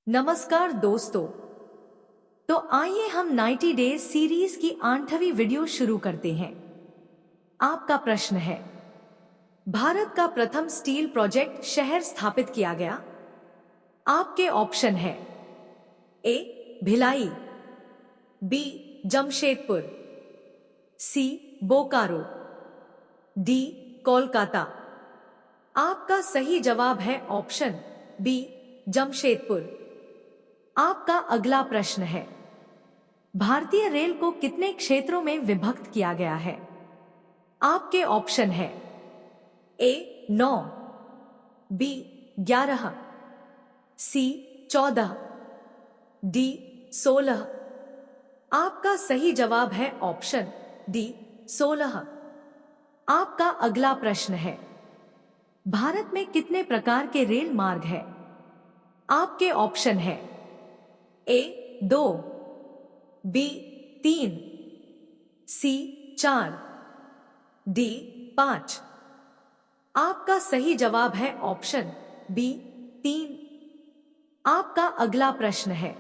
नमस्कार दोस्तों। तो आइए हम 90 डेज सीरीज की 8वीं वीडियो शुरू करते हैं। आपका प्रश्न है, भारत का प्रथम स्टील प्रोजेक्ट शहर स्थापित किया गया। आपके ऑप्शन है ए भिलाई, बी जमशेदपुर, सी बोकारो, डी कोलकाता। आपका सही जवाब है ऑप्शन बी जमशेदपुर। आपका अगला प्रश्न है, भारतीय रेल को कितने क्षेत्रों में विभक्त किया गया है? आपके ऑप्शन है ए 9, बी 11, सी 14, डी 16। आपका सही जवाब है ऑप्शन डी 16। आपका अगला प्रश्न है, भारत में कितने प्रकार के रेल मार्ग है? आपके ऑप्शन है ए 2, बी 3, सी 4, डी 5। आपका सही जवाब है ऑप्शन बी 3। आपका अगला प्रश्न है,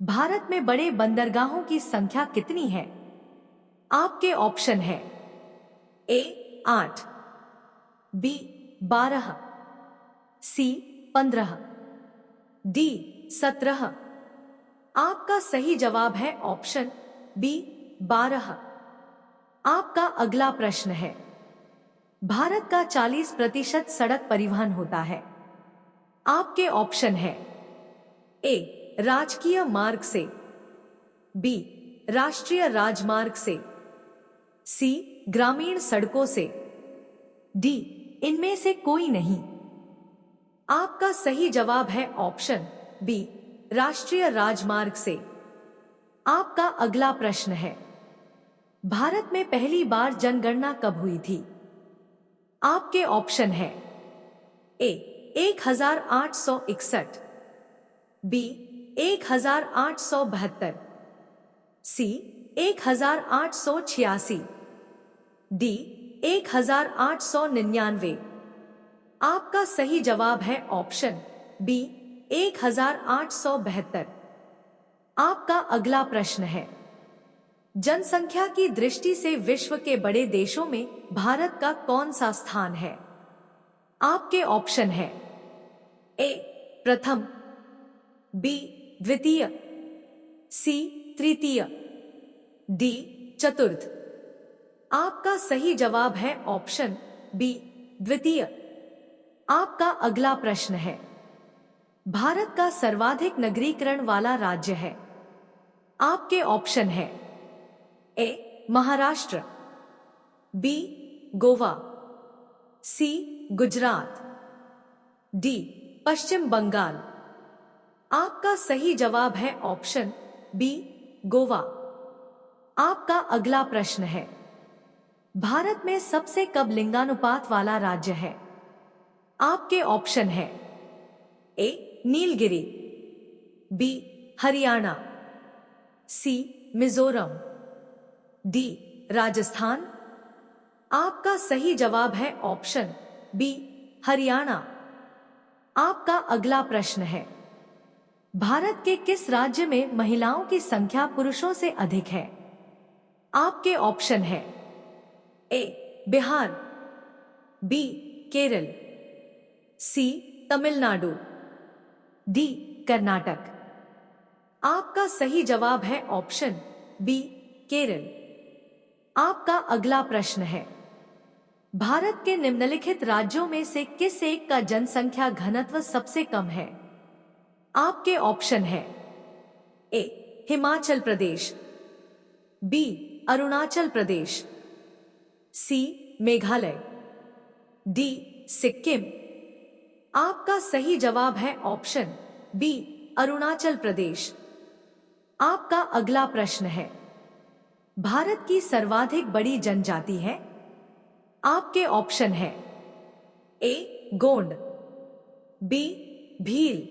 भारत में बड़े बंदरगाहों की संख्या कितनी है? आपके ऑप्शन है ए 8, बी 12, सी 15, डी 17। आपका सही जवाब है ऑप्शन बी 12। आपका अगला प्रश्न है, भारत का 40% सड़क परिवहन होता है। आपके ऑप्शन है ए राजकीय मार्ग से, बी राष्ट्रीय राजमार्ग से, सी ग्रामीण सड़कों से, डी इनमें से कोई नहीं। आपका सही जवाब है ऑप्शन बी राष्ट्रीय राजमार्ग से। आपका अगला प्रश्न है, भारत में पहली बार जनगणना कब हुई थी? आपके ऑप्शन है ए 1861, बी 1872, सी 1886, डी 1899। आपका सही जवाब है ऑप्शन बी 1872। आपका अगला प्रश्न है, जनसंख्या की दृष्टि से विश्व के बड़े देशों में भारत का कौन सा स्थान है? आपके ऑप्शन है ए प्रथम, बी द्वितीय, सी तृतीय, डी चतुर्थ। आपका सही जवाब है ऑप्शन बी द्वितीय। आपका अगला प्रश्न है, भारत का सर्वाधिक नगरीकरण वाला राज्य है। आपके ऑप्शन है ए महाराष्ट्र, बी गोवा, सी गुजरात, डी पश्चिम बंगाल। आपका सही जवाब है ऑप्शन बी गोवा। आपका अगला प्रश्न है, भारत में सबसे कम लिंगानुपात वाला राज्य है। आपके ऑप्शन है ए नीलगिरी, बी हरियाणा, सी मिजोरम, डी राजस्थान। आपका सही जवाब है ऑप्शन बी हरियाणा। आपका अगला प्रश्न है, भारत के किस राज्य में महिलाओं की संख्या पुरुषों से अधिक है? आपके ऑप्शन है ए बिहार, बी केरल, सी तमिलनाडु, डी कर्नाटक। आपका सही जवाब है ऑप्शन बी केरल। आपका अगला प्रश्न है, भारत के निम्नलिखित राज्यों में से किस एक का जनसंख्या घनत्व सबसे कम है? आपके ऑप्शन है ए हिमाचल प्रदेश, बी अरुणाचल प्रदेश, सी मेघालय, डी सिक्किम। आपका सही जवाब है ऑप्शन बी अरुणाचल प्रदेश। आपका अगला प्रश्न है, भारत की सर्वाधिक बड़ी जनजाति है। आपके ऑप्शन है ए गोंड, बी भील,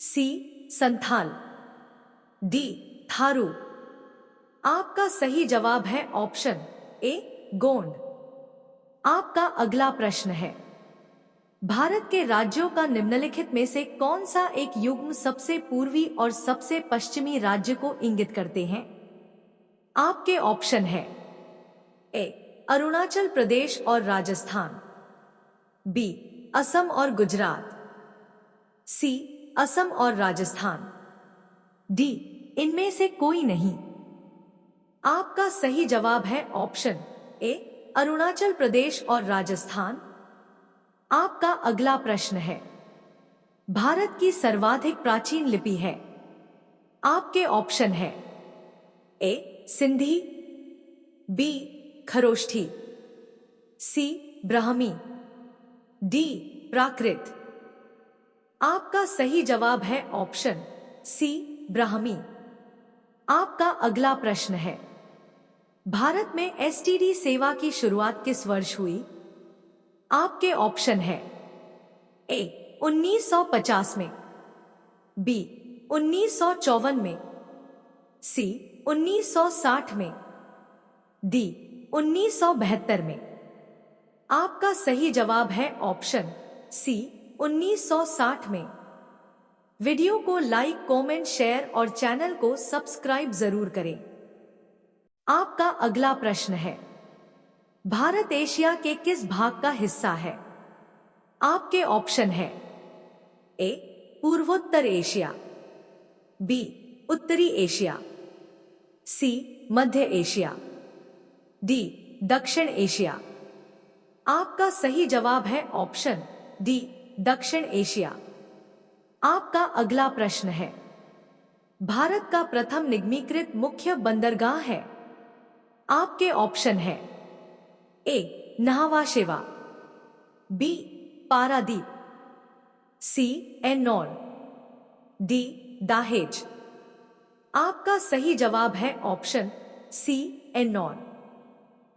सी संथाल, डी थारू। आपका सही जवाब है ऑप्शन ए गोंड। आपका अगला प्रश्न है, भारत के राज्यों का निम्नलिखित में से कौन सा एक युग्म सबसे पूर्वी और सबसे पश्चिमी राज्य को इंगित करते हैं? आपके ऑप्शन है ए अरुणाचल प्रदेश और राजस्थान, बी असम और गुजरात, सी असम और राजस्थान, डी इनमें से कोई नहीं। आपका सही जवाब है ऑप्शन ए अरुणाचल प्रदेश और राजस्थान। आपका अगला प्रश्न है, भारत की सर्वाधिक प्राचीन लिपि है। आपके ऑप्शन है ए सिंधी, बी खरोष्ठी, सी ब्राह्मी, डी प्राकृत। आपका सही जवाब है ऑप्शन सी ब्राह्मी। आपका अगला प्रश्न है, भारत में एसटीडी सेवा की शुरुआत किस वर्ष हुई? आपके ऑप्शन है ए 1950 में, बी 1954 में, सी 1960 में, डी 1972 में। आपका सही जवाब है ऑप्शन सी 1960 में। वीडियो को लाइक, कमेंट, शेयर और चैनल को सब्सक्राइब जरूर करें। आपका अगला प्रश्न है, भारत एशिया के किस भाग का हिस्सा है? आपके ऑप्शन है ए पूर्वोत्तर एशिया, बी उत्तरी एशिया, सी मध्य एशिया, डी दक्षिण एशिया। आपका सही जवाब है ऑप्शन डी दक्षिण एशिया। आपका अगला प्रश्न है, भारत का प्रथम निगमीकृत मुख्य बंदरगाह है। आपके ऑप्शन है ए न्हावा शेवा, बी पारादीप, सी एन्नौर, डी दाहेज। आपका सही जवाब है ऑप्शन सी एन्नौर।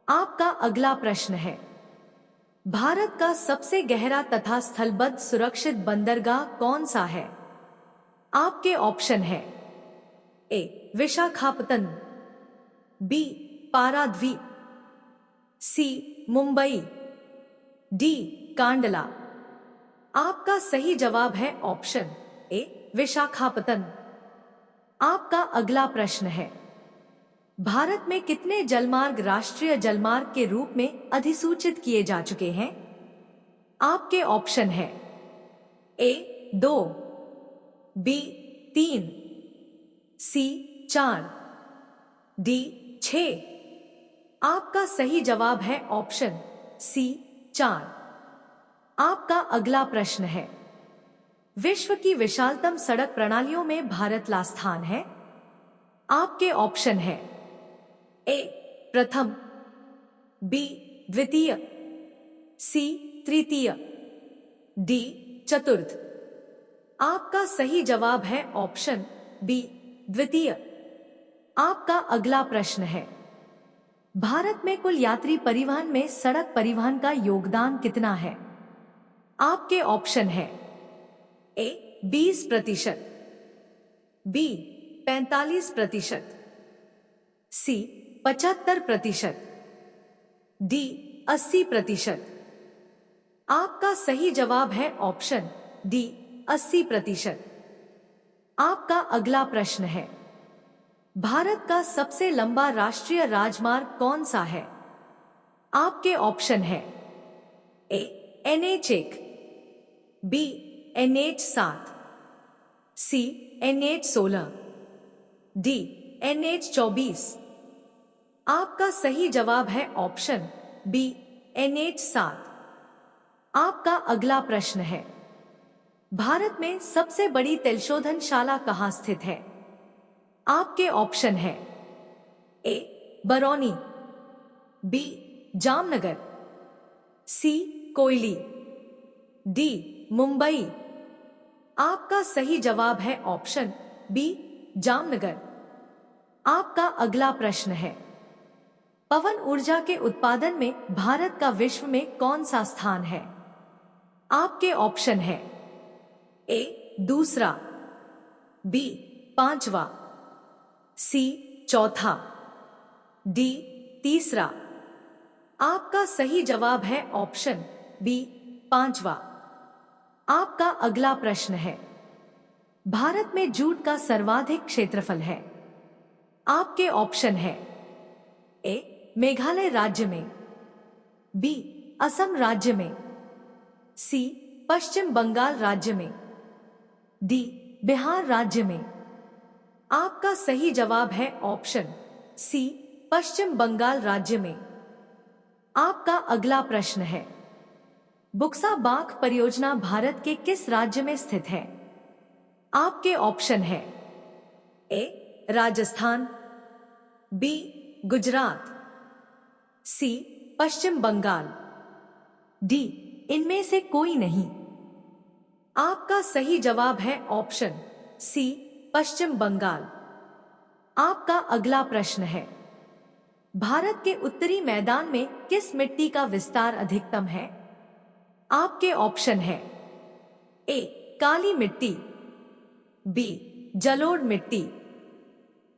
आपका अगला प्रश्न है, भारत का सबसे गहरा तथा स्थलबद्ध सुरक्षित बंदरगाह कौन सा है? आपके ऑप्शन है ए विशाखापत्तनम, बी पाराद्वीप, सी मुंबई, डी कांडला। आपका सही जवाब है ऑप्शन ए विशाखापत्तनम। आपका अगला प्रश्न है, भारत में कितने जलमार्ग राष्ट्रीय जलमार्ग के रूप में अधिसूचित किए जा चुके हैं? आपके ऑप्शन है ए 2, बी 3, सी 4, डी 6। आपका सही जवाब है ऑप्शन सी 4। आपका अगला प्रश्न है, विश्व की विशालतम सड़क प्रणालियों में भारत ला स्थान है। आपके ऑप्शन है ए प्रथम, बी द्वितीय, सी तृतीय, डी चतुर्थ। आपका सही जवाब है ऑप्शन बी द्वितीय। आपका अगला प्रश्न है, भारत में कुल यात्री परिवहन में सड़क परिवहन का योगदान कितना है? आपके ऑप्शन है ए 20%, बी 45%, सी 75%, डी 80%। आपका सही जवाब है ऑप्शन डी 80%। आपका अगला प्रश्न है, भारत का सबसे लंबा राष्ट्रीय राजमार्ग कौन सा है? आपके ऑप्शन है ए NH1, बी NH7, सी NH16, डी NH24। आपका सही जवाब है ऑप्शन बी NH7। आपका अगला प्रश्न है, भारत में सबसे बड़ी तेलशोधनशाला कहाँ स्थित है? आपके ऑप्शन है ए बरौनी, बी जामनगर, सी कोयली, डी मुंबई। आपका सही जवाब है ऑप्शन बी जामनगर। आपका अगला प्रश्न है, पवन ऊर्जा के उत्पादन में भारत का विश्व में कौन सा स्थान है? आपके ऑप्शन है ए दूसरा, बी पांचवा, सी चौथा, डी तीसरा। आपका सही जवाब है ऑप्शन बी पांचवा। आपका अगला प्रश्न है, भारत में जूट का सर्वाधिक क्षेत्रफल है। आपके ऑप्शन है, ए मेघालय राज्य में, बी असम राज्य में, सी पश्चिम बंगाल राज्य में, डी बिहार राज्य में। आपका सही जवाब है ऑप्शन सी पश्चिम बंगाल राज्य में। आपका अगला प्रश्न है, बुक्सा बांध परियोजना भारत के किस राज्य में स्थित है? आपके ऑप्शन है, ए राजस्थान, बी गुजरात, सी पश्चिम बंगाल, डी इनमें से कोई नहीं। आपका सही जवाब है ऑप्शन सी पश्चिम बंगाल। आपका अगला प्रश्न है, भारत के उत्तरी मैदान में किस मिट्टी का विस्तार अधिकतम है? आपके ऑप्शन है, ए काली मिट्टी, बी जलोढ़ मिट्टी,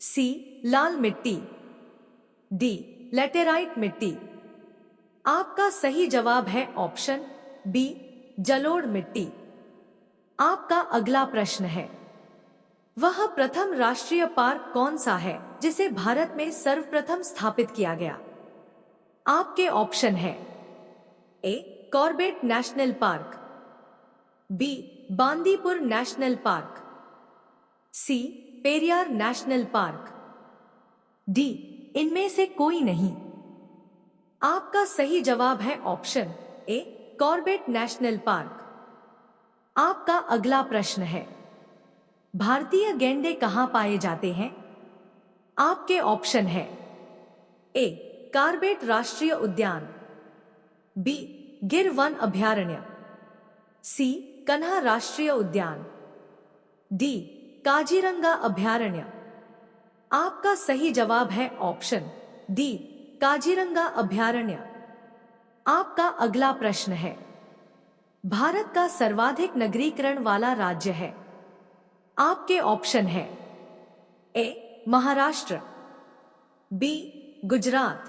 सी लाल मिट्टी, डी लेटेराइट मिट्टी। आपका सही जवाब है ऑप्शन बी जलोढ़ मिट्टी। आपका अगला प्रश्न है, वह प्रथम राष्ट्रीय पार्क कौन सा है जिसे भारत में सर्वप्रथम स्थापित किया गया? आपके ऑप्शन है, A Corbett National Park, B Bandipur National Park, C Periyar National Park, D इनमें से कोई नहीं। आपका सही जवाब है option A Corbett National Park. आपका अगला प्रश्न है, भारतीय गैंडे कहां पाए जाते हैं? आपके ऑप्शन है, ए कॉर्बेट राष्ट्रीय उद्यान, बी गिर वन अभयारण्य, सी कन्हा राष्ट्रीय उद्यान, डी काजीरंगा अभयारण्य। आपका सही जवाब है ऑप्शन डी काजीरंगा अभयारण्य। आपका अगला प्रश्न है, भारत का सर्वाधिक नगरीकरण वाला राज्य है? आपके ऑप्शन है, ए महाराष्ट्र, बी गुजरात,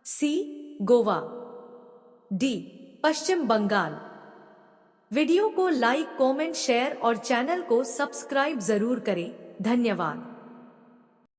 सी गोवा, डी पश्चिम बंगाल। वीडियो को लाइक, कमेंट, शेयर और चैनल को सब्सक्राइब जरूर करें। धन्यवाद।